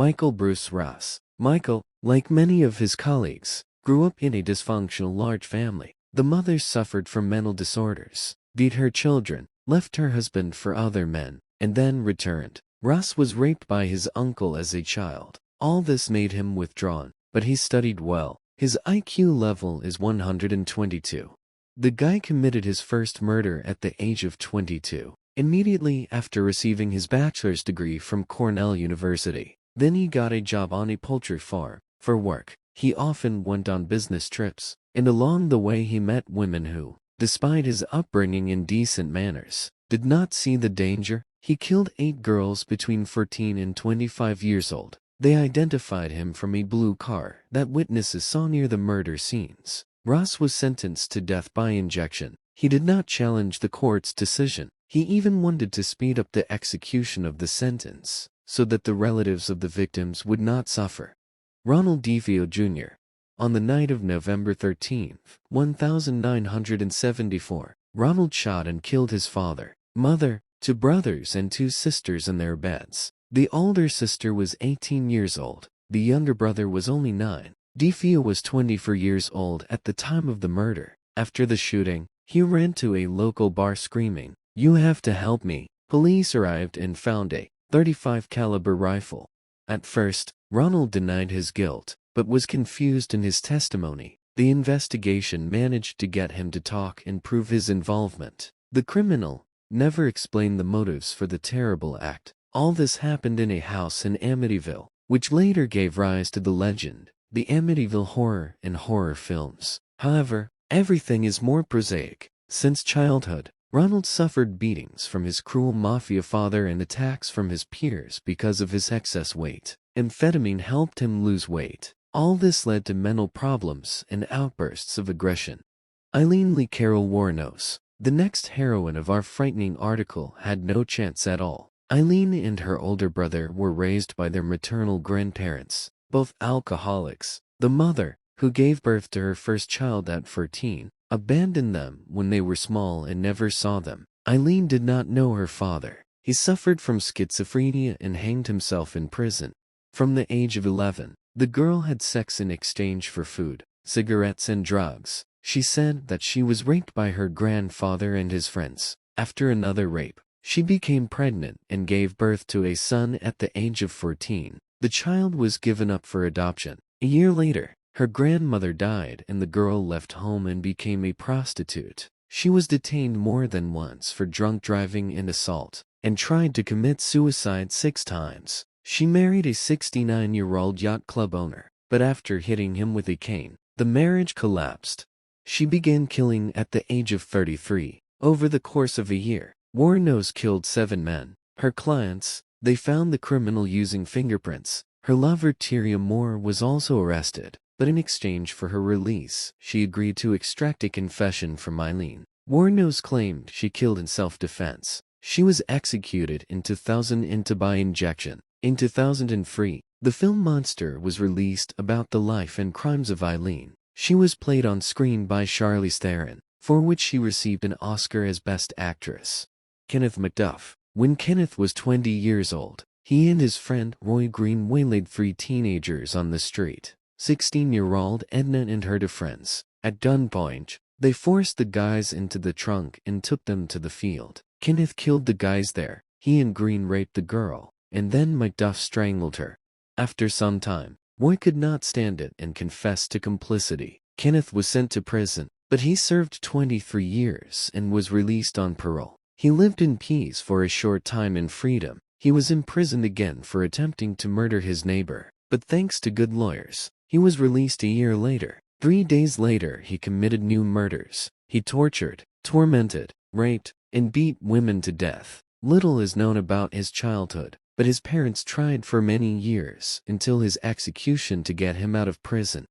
Michael Bruce Ross. Michael, like many of his colleagues, grew up in a dysfunctional large family. The mother suffered from mental disorders, beat her children, left her husband for other men, and then returned. Ross was raped by his uncle as a child. All this made him withdrawn, but he studied well. His IQ level is 122. The guy committed his first murder at the age of 22, immediately after receiving his bachelor's degree from Cornell University. Then he got a job on a poultry farm. For work, he often went on business trips, and along the way he met women who, despite his upbringing in decent manners, did not see the danger. He killed 8 girls between 14 and 25 years old. They identified him from a blue car that witnesses saw near the murder scenes. Ross was sentenced to death by injection. He did not challenge the court's decision. He even wanted to speed up the execution of the sentence, so that the relatives of the victims would not suffer. Ronald Deio Junr. On the night of November 13, 1974, Ronald shot and killed his father, mother, 2 brothers and 2 sisters in their beds. The older sister was 18 years old. The younger brother was only 9. Deio was 24 years old at the time of the murder. After the shooting, he ran to a local bar screaming, "You have to help me." Police arrived and found a .35 caliber rifle. At first, Ronald denied his guilt, but was confused in his testimony. The investigation managed to get him to talk and prove his involvement. The criminal never explained the motives for the terrible act. All this happened in a house in Amityville, which later gave rise to the legend, the Amityville Horror in horror films. However, everything is more prosaic. Since childhood, Ronald suffered beatings from his cruel mafia father and attacks from his peers because of his excess weight. Amphetamine helped him lose weight. All this led to mental problems and outbursts of aggression. Eileen Lee Carol Waros, the next heroine of our frightening article, had no chance at all. Eileen and her older brother were raised by their maternal grandparents, both alcoholics. The mother, who gave birth to her first child at 14, abandoned them when they were small and never saw them. Eileen did not know her father. He suffered from schizophrenia and hanged himself in prison. From the age of 11, the girl had sex in exchange for food, cigarettes and drugs. She said that she was raped by her grandfather and his friends. After another rape, she became pregnant and gave birth to a son at the age of 14. The child was given up for adoption. A year later, her grandmother died and the girl left home and became a prostitute. She was detained more than once for drunk driving and assault, and tried to commit suicide 6 times. She married a 69-year-old yacht club owner, but after hitting him with a cane, the marriage collapsed. She began killing at the age of 33. Over the course of a year, Waros killed 7 men. Her clients, they found the criminal using fingerprints. Her lover Tyria Moore was also arrested, but in exchange for her release, she agreed to extract a confession from Eileen. Waros claimed she killed in self-defense. She was executed in 2000 by injection. In 2003, the film Monster was released about the life and crimes of Eileen. She was played on screen by Charlize Theron, for which she received an Oscar as Best Actress. Kenneth McDuff. When Kenneth was 20 years old, he and his friend Roy Green waylaid 3 teenagers on the street. 16-year-old Edna and her 2 friends. At gunpoint, they forced the guys into the trunk and took them to the field. Kenneth killed the guys there. He and Green raped the girl, and then McDuff strangled her. After some time, Roy could not stand it and confessed to complicity. Kenneth was sent to prison, but he served 23 years and was released on parole. He lived in peace for a short time in freedom. He was imprisoned again for attempting to murder his neighbor, but thanks to good lawyers, he was released a year later. 3 days later, he committed new murders. He tortured, tormented, raped, and beat women to death. Little is known about his childhood, but his parents tried for many years until his execution to get him out of prison.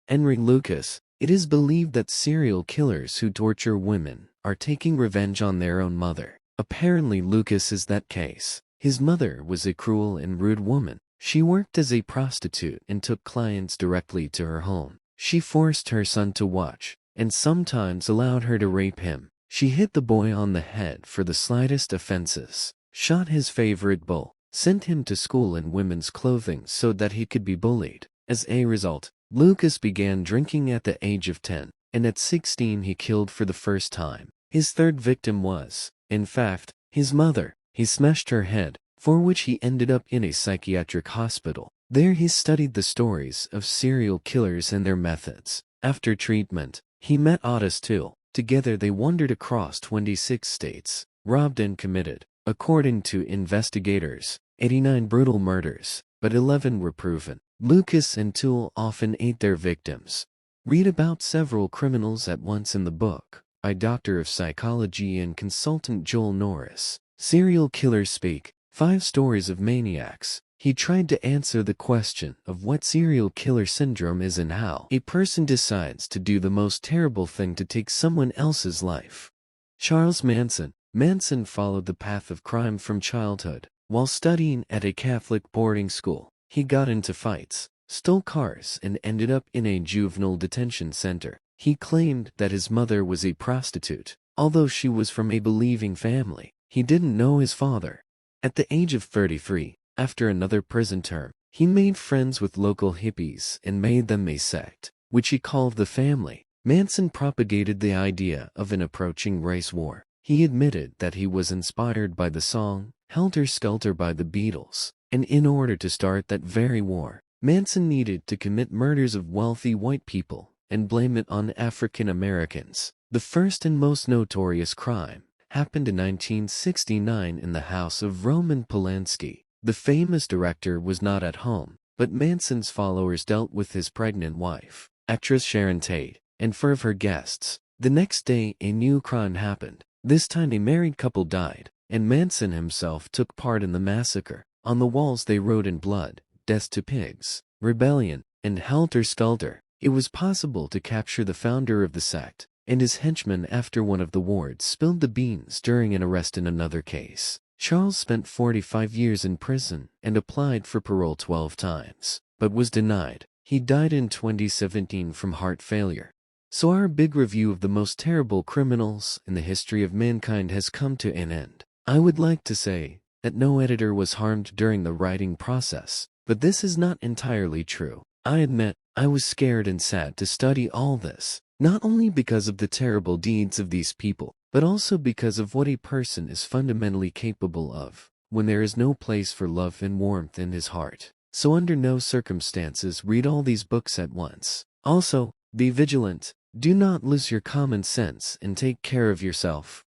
Enry Lucas. It is believed that serial killers who torture women are taking revenge on their own mother. Apparently Lucas is that case. His mother was a cruel and rude woman. She worked as a prostitute and took clients directly to her home. She forced her son to watch, and sometimes allowed her to rape him. She hit the boy on the head for the slightest offenses, shot his favorite bull, sent him to school in women's clothing so that he could be bullied. As a result, Lucas began drinking at the age of 10, and at 16 he killed for the first time. His third victim was, in fact, his mother. He smashed her head, for which he ended up in a psychiatric hospital. There he studied the stories of serial killers and their methods. After treatment, he met Otis too. Together they wandered across 26 states, robbed and committed, according to investigators, 89 brutal murders, but 11 were proven. Lucas and Toole often ate their victims. Read about several criminals at once in the book. By Doctor of Psychology and Consultant Joel Norris. Serial Killers Speak, 5 Stories of Maniacs. He tried to answer the question of what serial killer syndrome is and how a person decides to do the most terrible thing to take someone else's life. Charles Manson. Manson followed the path of crime from childhood. While studying at a Catholic boarding school, he got into fights, stole cars, and ended up in a juvenile detention center. He claimed that his mother was a prostitute. Although she was from a believing family, he didn't know his father. At the age of 33, after another prison term, he made friends with local hippies and made them a sect, which he called the Family. Manson propagated the idea of an approaching race war. He admitted that he was inspired by the song Helter Skelter by the Beatles, and in order to start that very war, Manson needed to commit murders of wealthy white people and blame it on African Americans. The first and most notorious crime happened in 1969 in the house of Roman Polanski. The famous director was not at home, but Manson's followers dealt with his pregnant wife, actress Sharon Tate, and 4 of her guests. The next day a new crime happened. This time a married couple died, and Manson himself took part in the massacre. On the walls they wrote in blood, "Death to pigs," "Rebellion," and "Helter Skelter." It was possible to capture the founder of the sect and his henchmen after one of the wards spilled the beans during an arrest in another case. Charles spent 45 years in prison and applied for parole 12 times, but was denied. He died in 2017 from heart failure. So our big review of the most terrible criminals in the history of mankind has come to an end. I would like to say that no editor was harmed during the writing process, but this is not entirely true. I admit, I was scared and sad to study all this, not only because of the terrible deeds of these people, but also because of what a person is fundamentally capable of when there is no place for love and warmth in his heart. So under no circumstances read all these books at once. Also, be vigilant, do not lose your common sense, and take care of yourself.